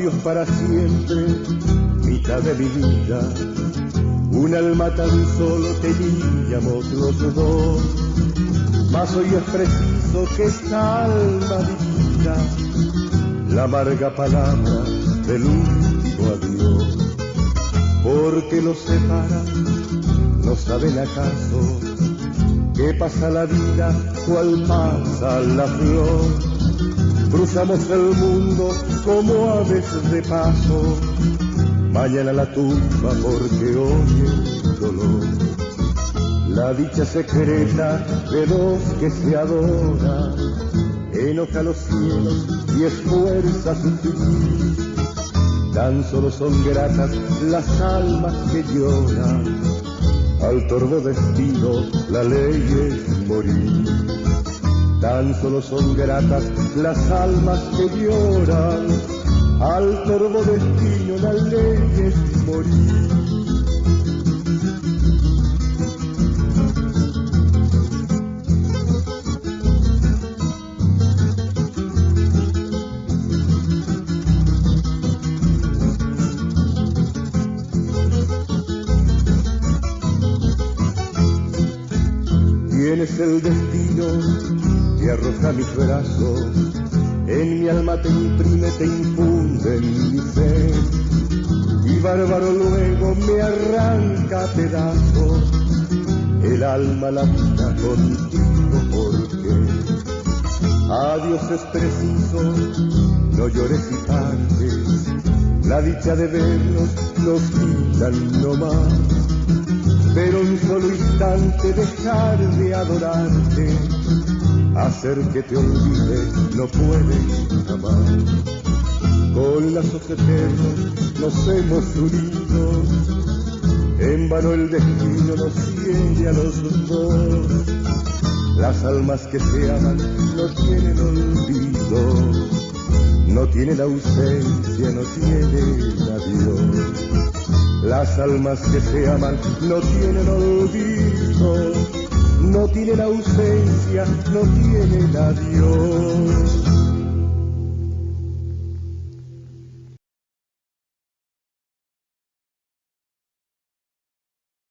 Adiós para siempre, mitad de mi vida. Un alma tan solo teníamos los dos, mas hoy es preciso que esta alma divida la amarga palabra del último adiós. Porque los separa, no saben acaso que pasa la vida cual pasa la flor. Cruzamos el mundo como aves de paso, mañana la tumba porque hoy el dolor. La dicha secreta de dos que se adoran enoja los cielos y esfuerza su fin. Tan solo son gratas las almas que lloran, al torvo destino la ley es morir. Tan solo son gratas las almas que lloran, al torvo destino la ley es morir. Tienes el destino que arroja mis brazos, en mi alma te imprime, te infunde en mi ser, y bárbaro luego me arranca a pedazos el alma, la vida contigo, porque adiós es preciso, no llores y partes, la dicha de vernos nos quitan no más. Pero un solo instante dejar de adorarte, hacer que te olvide no puedes jamás. Con lazos eternos nos hemos unido, en vano el destino nos hiere a los dos. Las almas que se aman no tienen olvido, no tienen ausencia, no tienen adiós. Las almas que se aman no tienen olvido, no tienen ausencia, no tienen adiós.